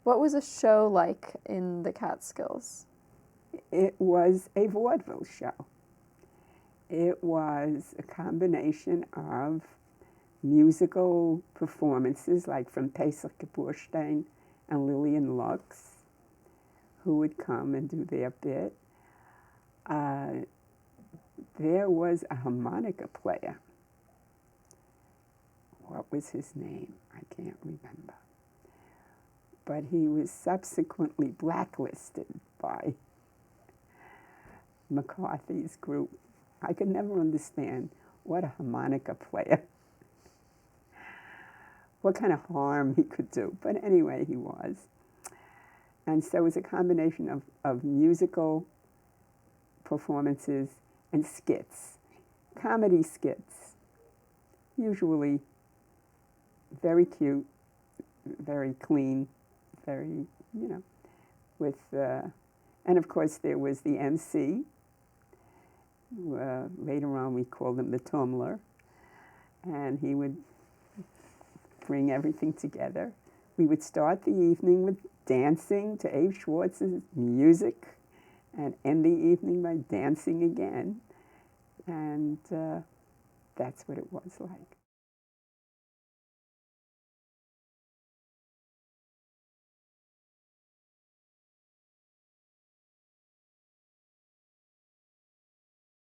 What was a show like in the Catskills? It was a vaudeville show. It was a combination of musical performances, like from Pesach Kapoorstein and Lillian Lux, who would come and do their bit. There was a harmonica player. What was his name? I can't remember. But he was subsequently blacklisted by McCarthy's group. I could never understand what a harmonica player, what kind of harm he could do. But anyway, he was. And so it was a combination of musical performances and skits, comedy skits, usually very cute, very clean, very, with, and of course there was the MC. Later on we called him the Tumler, and he would bring everything together. We would start the evening with dancing to Abe Schwartz's music and end the evening by dancing again. And that's what it was like.